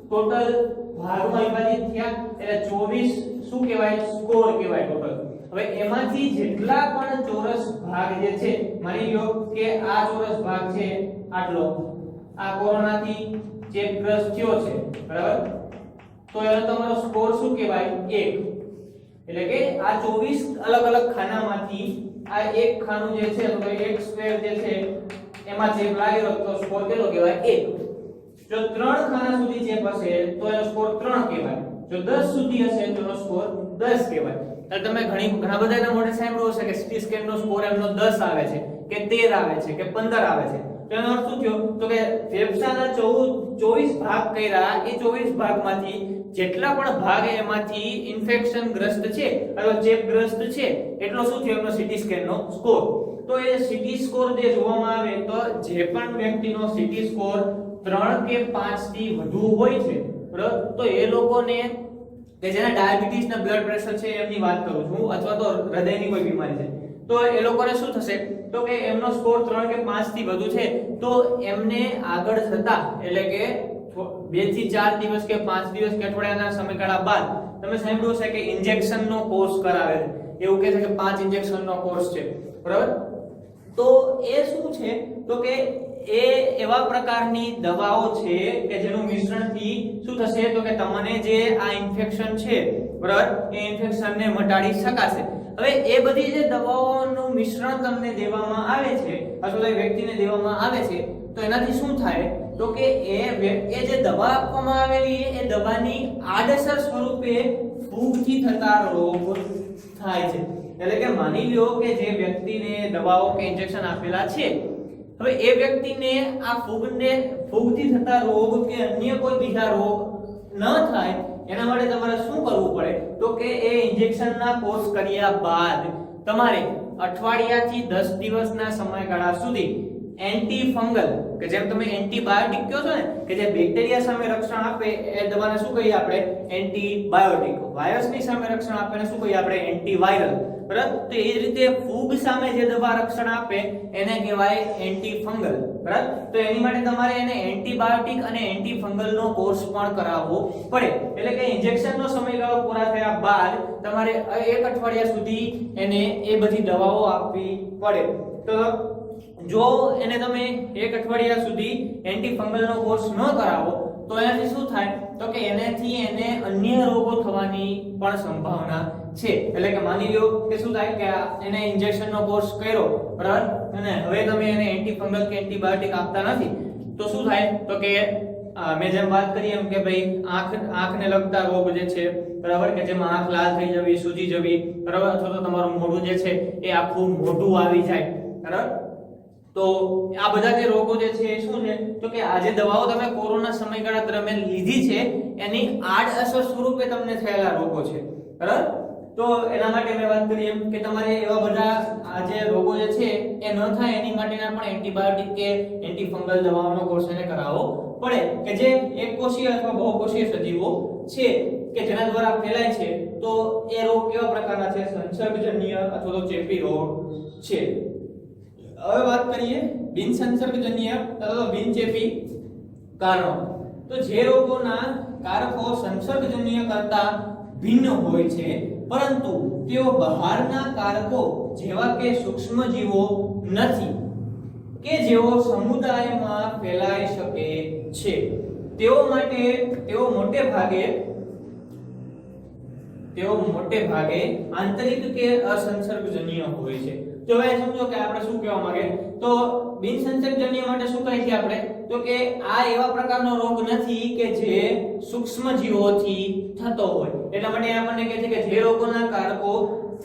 Speaker 1: ટોટલ ભાગમાં વિભાજિત થયા એટલે 24 શું કહેવાય સ્કોર કહેવાય ટોટલ। હવે એમાંથી જેટલા પણ ચોરસ ભાગ જે છે, માની લો કે આ ચોરસ ભાગ છે આટલો, આ કોરોનાથી ચેપગ્રસ્ત થયો છે, બરાબર, તો એનો તમારો સ્કોર શું કહેવાય 1, એટલે કે આ 24 અલગ અલગ ખાનામાંથી આ એક ખાનું જે છે તો એક સ્ક્વેર જે છે એમાં ચેપ લાગેલો તો સ્કોર કેટલો કહેવાય 1। જો 3 ખાના સુધી ચેપ હશે તો એનો સ્કોર 3 કહેવાય, જો 10 સુધી હશે તો એનો સ્કોર 10 કહેવાય। તો તમે ઘણા બધાના મોઢે સાંભળ્યું હશે કે સીટી સ્કેન નો સ્કોર એમનો 10 આવે છે કે 13 આવે છે કે 15 આવે છે, તો એનો અર્થ શું થયો તો કે ફેફસાના 24 ભાગ કર્યા એ 24 ભાગમાંથી જેટલા પણ ભાગ એમાંથી ઇન્ફેક્શન ગ્રસ્ત છે અથવા ચેપગ્રસ્ત છે એટલો શું થયો એમનો સીટી સ્કેન નો સ્કોર। તો એ સીટી સ્કોર જે જોવામાં આવે તો જે પણ વ્યક્તિનો સીટી સ્કોર 3 કે 5 થી વધુ હોય છે, બરાબર, તો એ લોકોને કે જેના ડાયાબિટીસ ને બ્લડ પ્રેશર છે એમની વાત કરું છું અથવા તો હૃદયની કોઈ બીમારી છે, તો એ લોકોને શું થશે તો કે એમનો સ્કોર 3 કે 5 થી વધુ છે તો એમને આગળ જતા એટલે કે 2 થી 4 દિવસ કે 5 દિવસ કે અઠવાડિયાના સમયગાળા બાદ તમે સાંભળ્યું હશે કે ઇન્જેક્શનનો કોર્સ કરાવે છે, એવું કહે છે કે 5 ઇન્જેક્શનનો કોર્સ છે, બરાબર, તો એ શું છે તો કે એ એવા પ્રકારની દવાઓ છે કે જેનું મિશ્રણથી શું થશે તો કે તમને જે આ ઇન્ફેક્શન છે બરાબર એ ઇન્ફેક્શનને મટાડી શકાશે. હવે એ બધી જે દવાઓનું મિશ્રણ તમને દેવામાં આવે છે અથવા તો વ્યક્તિને દેવામાં આવે છે તો એનાથી શું થાય તો કે એ જે દવા આપવામાં આવેલી એ દવાની આડઅસર સ્વરૂપે ફૂગથી થતા રોગ થાય છે. એટલે કે માની લો કે જે વ્યક્તિને દવાઓ કે ઇન્જેક્શન આપેલા છે હવે એ વ્યક્તિને આ ફૂગથી થતા રોગ કે અન્ય કોઈ બીજા રોગ ન થાય એના માટે તમારે શું કરવું પડે તો કે એ ઇન્જેક્શનના કોર્સ કર્યા બાદ તમારે અઠવાડિયાથી 10 દિવસના સમયગાળા સુધી એન્ટી ફંગલ કે જેમ તમે એન્ટીબાયોટિક કહો છો ને કે જે બેક્ટેરિયા સામે રક્ષણ આપે એ દવાને શું કહીએ આપણે એન્ટીબાયોટિક. વાયરસની સામે રક્ષણ આપે એને શું કહીએ આપણે એન્ટીવાયરલ. બરાબર. તો એ જ રીતે ફૂગ સામે જે દવા રક્ષણ આપે એને કહેવાય એન્ટીફંગલ. બરાબર. તો એની માટે તમારે એને એન્ટીબાયોટિક અને એન્ટીફંગલનો કોર્સ પણ કરાવવો પડે. એટલે કે ઇન્જેક્શનનો સમયગાળો પૂરા થયા બાદ તમારે એક અઠવાડિયા સુધી એને એ બધી દવાઓ આપવી પડે. તો જો એને તમે એક અઠવાડિયા સુધી એન્ટીફંગલનો કોર્સ ન કરાવો તો એનાથી શું થાય તો કે એનાથી એને અન્ય રોગો થવાની પણ સંભાવના છે. એટલે કે માની લો કે શું થાય કે એને ઇન્જેક્શનનો કોર્સ કર્યો બરાબર અને હવે તમે એને એન્ટીફંગલ કે એન્ટીબાયોટિક આપતા નથી તો શું થાય તો કે મેં જેમ વાત કરી એમ કે ભાઈ આંખને લગતા રોગ જે છે બરાબર કે જેમાં આંખ લાલ થઈ જવી સૂજી જવી બરાબર અથવા તો તમારું મોઢું જે છે એ આખું મોઢું આવી જાય બરાબર. તો આ બધા જે રોગો જે છે શું છે તો કે આ જે દવાઓ તમે કોરોના સમયગાળા દરમિયાન લીધી છે એની આડઅસર સ્વરૂપે તમને થયેલા રોગો છે બરાબર. તો એના માટે મેં વાત કરી એમ કે તમારે એવા બધા આ જે રોગો જે છે એ ન થાય એની માટેના પણ એન્ટીબાયોટિક કે એન્ટીફંગલ દવાઓનો કોર્સ એને કરાવવો પડે કે જે એકકોષીય અથવા બહુકોષીય સજીવો છે કે જેના દ્વારા ફેલાય છે. તો એ રોગ કેવા પ્રકારના છે સંસર્ગજન્ય અથવા તો ચેપી રોગ છે. હવે વાત કરીએ બિનસંસર્ગજન્ય અથવા તો બિનચેપી કારણો. તો જે રોગોના કારકો સંસર્ગજન્ય કરતા ભિન્ન હોય છે પરંતુ તેઓ બહારના કારકો જેવા કે સૂક્ષ્મજીવો નથી કે જેઓ સમુદાયમાં ફેલાઈ શકે છે. તેઓ મોટે ભાગે આંતરિક કે અસંસર્ગજન્ય હોય છે. તો હવે સમજો કે આપણે શું કહેવા માંગે તો બિનસંસર્ગજન્ય માટે શું કહે છે આપણે તો કે આ એવા પ્રકારનો રોગ નથી કે જે સૂક્ષ્મજીવોથી થતો હોય. એટલા માટે આપણને કહે છે કે જે રોગોના કારકો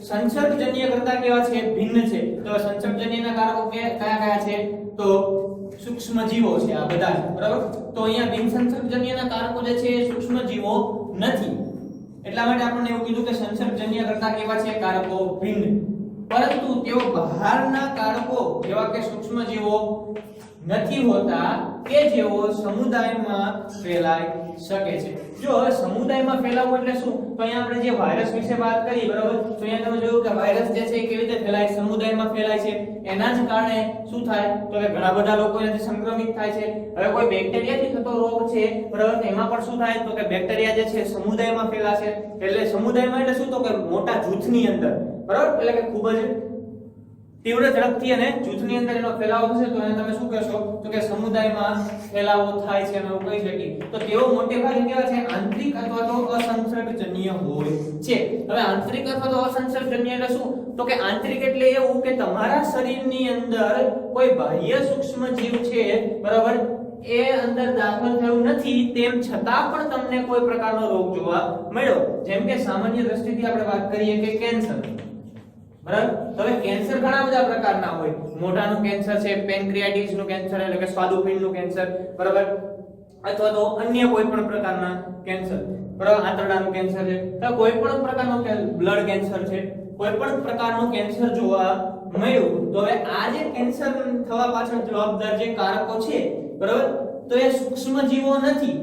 Speaker 1: સંસર્ગજન્ય કરતા કેવા છે ભિન્ન છે. તો સંસર્ગજન્યના કારકો કયા છે તો સૂક્ષ્મજીવો છે આ બધા બરાબર. તો અહીંયા બિનસંસર્ગજન્યના કારકો જે છે એ સૂક્ષ્મજીવો નથી. એટલા માટે આપણને એવું કીધું કે સંસર્ગજન્ય કરતા કેવા છે કારકો ભિન્ન પરંતુ તેઓ બહારના કારકો જેવા કે સૂક્ષ્મજીવો નથી હોતા કે જેઓ સમુદાયમાં ફેલાઈ શકે છે. જો હવે સમુદાયમાં ફેલાવવું એટલે શું તો અહીંયા આપણે જે વાયરસ વિશે વાત કરી બરાબર તો અહીંયા તમે જોયું કે વાયરસ જે છે એ કેવી રીતે ફેલાય સમુદાયમાં ફેલાય છે. એના જ કારણે શું થાય તો કે ઘણા બધા લોકો એનાથી સંક્રમિત થાય છે. હવે કોઈ બેક્ટેરિયાથી થતો રોગ છે બરાબર એમાં પણ શું થાય તો કે બેક્ટેરિયા જે છે સમુદાયમાં ફેલાશે. એટલે સમુદાયમાં એટલે શું તો કે મોટા જૂથની અંદર બરાબર એટલે કે ખૂબ જ તીવ્ર ઝડપથી અને જૂથની અંદર એનો ફેલાવો થશે તો એને તમે શું કહેશો તો કે સમુદાયમાં ફેલાવો થાય છે એમ કહી શકીએ. તો તેઓ મોટે ભાગે કેવા છે આંતરિક અથવા તો અસંસર્ગજન્ય હોય છે. હવે આંતરિક અથવા તો અસંસર્ગજન્ય એટલે શું તો કે આંતરિક એટલે એવું કે તમારા શરીરની અંદર કોઈ બાહ્ય સૂક્ષ્મ જીવ છે બરાબર એ અંદર દાખલ થયું નથી તેમ છતાં પણ તમને કોઈ પ્રકારનો રોગ જોવા મળ્યો. જેમ કે સામાન્ય દ્રષ્ટિથી આપણે વાત કરીએ કે કેન્સર બરાબર. હવે કેન્સર ઘણા બધા પ્રકારના હોય. મોઢાનું કેન્સર છે પેનક્રિયાટિસનું કેન્સર એટલે કે સ્વાદુપિંડનું કેન્સર બરાબર અથવા તો અન્ય કોઈ પણ પ્રકારના કેન્સર બરાબર આંતરડાનું કેન્સર છે તો કોઈ પણ પ્રકારનું બ્લડ કેન્સર છે કોઈ પણ પ્રકારનું કેન્સર જોવા મળ્યું. તો હવે આ જે કેન્સર થવા પાછળ જવાબદાર જે કારકો છે બરાબર તો એ સૂક્ષ્મજીવો નથી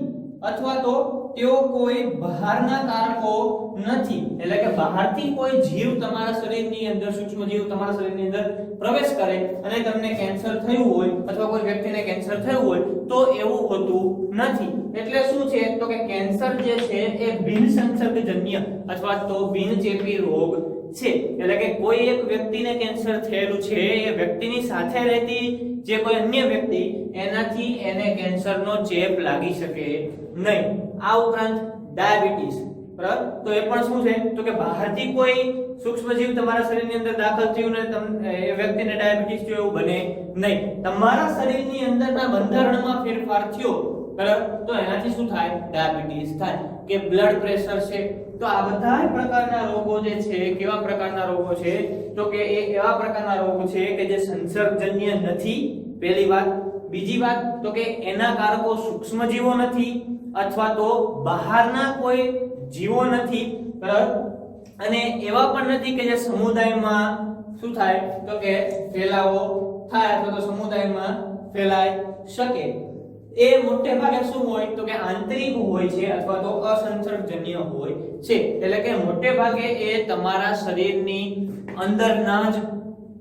Speaker 1: અથવા તો તેઓ કોઈ બહારના કારકો નથી. એટલે કે બહારથી કોઈ જીવ તમારા શરીરની અંદર સૂક્ષ્મજીવ તમારા શરીરની અંદર પ્રવેશ કરે અને તમને કેન્સર થયું હોય અથવા કોઈ વ્યક્તિને કેન્સર થયું હોય તો એવું હોતું નથી. એટલે શું છે તો કે કેન્સર જે છે એ બિનસંસર્ગજન્ય અથવા તો બિનચેપી રોગ છે, એટલે કે કોઈ એક વ્યક્તિને કેન્સર થયેલું છે, એ વ્યક્તિની સાથે રહેતી જે કોઈ અન્ય વ્યક્તિ એનાથી એને કેન્સરનો ચેપ લાગી શકે નહીં. આ ઉપરાંત ડાયાબિટીસ, બરાબર, તો એ પણ શું છે તો કે બહારથી કોઈ સૂક્ષ્મજીવ તમારા શરીરની અંદર દાખલ થયું ને એ વ્યક્તિને ડાયાબિટીસ થયો એવું બને નહીં. તમારા શરીરની અંદરના બંધારણમાં ફેરફાર થયો, બરાબર, તો એનાથી શું થાય? ડાયાબિટીસ થાય. કે બ્લડ પ્રેશર છે, તો આ બધા પ્રકારના રોગો જે છે કેવા પ્રકારના રોગો છે તો કે એ એવા પ્રકારના રોગો છે કે જે સંસર્ગજન્ય નથી, પહેલી વાત. બીજી વાત તો કે એના કારકો સૂક્ષ્મજીવો નથી અથવા તો બહારના કોઈ જીવો નથી, બરાબર, અને એવા પણ નથી કે જે સમુદાયમાં શું થાય તો કે ફેલાવો થાય અથવા તો સમુદાયમાં ફેલાઈ શકે. એ મોટે ભાગે શું હોય તો કે આંતરિક હોય છે અથવા તો અસંસર્ગજન્ય હોય છે, એટલે કે મોટે ભાગે એ તમારા શરીરની અંદરના જ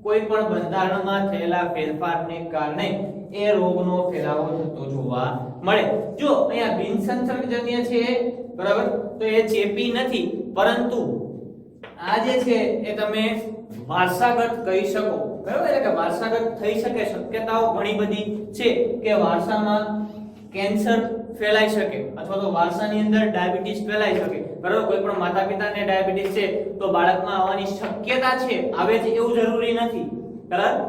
Speaker 1: કોઈ પણ બંધારણમાં થયેલા ફેરફારને કારણે એ રોગનો ફેલાવો થતો જોવા મળે. જો અહીંયા બિનસંસર્ગજન્ય છે, બરાબર, તો એ ચેપી નથી, પરંતુ આ જે છે એ તમે વારસાગત કહી શકો, બરાબર, એટલે કે વારસાગત થઈ શકે, શક્યતાઓ ઘણી બધી છે કે વારસામાં કેન્સર ફેલાઈ શકે અથવા તો વારસાની અંદર ડાયાબિટીસ ફેલાઈ શકે, બરાબર. કોઈ પણ માતા-પિતાને ડાયાબિટીસ છે તો બાળકમાં આવવાની શક્યતા છે, આવે છે એવું જરૂરી નથી, બરાબર.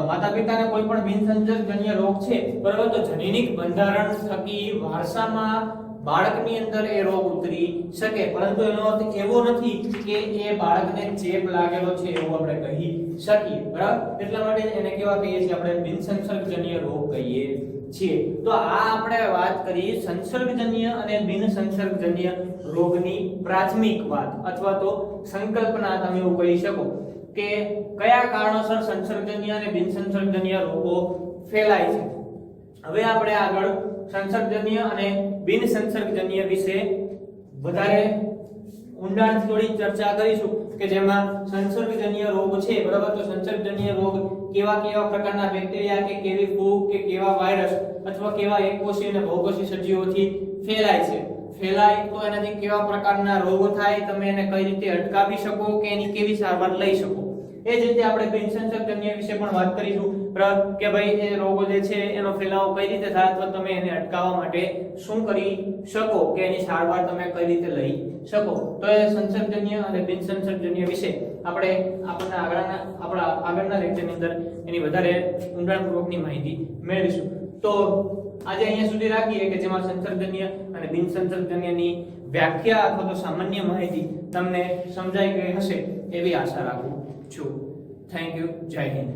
Speaker 1: માતા-પિતાને કોઈ પણ બિનસંસર્ગજન્ય રોગ છે, બરાબર, તો જનીનિક બંધારણ થકી વારસામાં બાળકની અંદર એ રોગ ઉતરી શકે, પરંતુ એનો અર્થ એવો નથી કે એ બાળકને ચેપ લાગેલો છે એવું આપણે કહી શકીએ, બરાબર. એટલા માટે એને કેવા કહીએ છીએ આપણે? બિનસંસર્ગજન્ય રોગ કહીએ છીએ. તો આ આપણે વાત કરી સંસર્ગજન્ય અને બિનસંસર્ગજન્ય રોગની પ્રાથમિક વાત અથવા તો સંકલ્પના, તમે એવું કહી શકો કે કયા કારણોસર સંસર્ગજન્ય અને બિનસંસર્ગજન્ય રોગો ફેલાય છે. હવે આપણે આગળ સંસર્ગજન્ય અને બિનસંસર્ગજન્ય વિશે વધારે ઊંડાણથી થોડી ચર્ચા કરીશું કે જેમાં સંસર્ગજન્ય રોગ છે, બરાબર, તો સંસર્ગજન્ય રોગ કેવા પ્રકારના બેક્ટેરિયા કે કેવી ફૂગ કે કેવા વાયરસ અથવા કેવા એકકોષી અને બહુકોષી સજીવોથી ફેલાય છે. ફેલાય તો એનાથી કેવા પ્રકારના રોગ થાય, તમે એને કઈ રીતે અટકાવી શકો કે એની કેવી સારવાર લઈ શકો. એ જ રીતે આપણે બિનસંસર્ગજન્ય વિશે પણ વાત કરીશું, બરાબર, કે ભાઈ એ રોગો જે છે એનો ફેલાવો કઈ રીતે થાય અથવા તમે એને અટકાવવા માટે શું કરી શકો કે એની સારવાર તમે કઈ રીતે લઈ શકો. તો એ સંસર્ગજન્ય અને બિનસંસર્ગજન્ય વિશે આપણે આપણા આગળના લેક્ચરની અંદર એની વધારે ઊંડાણપૂર્વકની માહિતી મેળવીશું. તો આજે અહીંયા સુધી રાખીએ કે જેમાં સંસર્ગજન્ય અને બિનસંસર્ગજન્યની વ્યાખ્યા અથવા તો સામાન્ય માહિતી તમને સમજાઈ ગઈ હશે એવી આશા રાખું છું. Thank you. જય હિન્દ.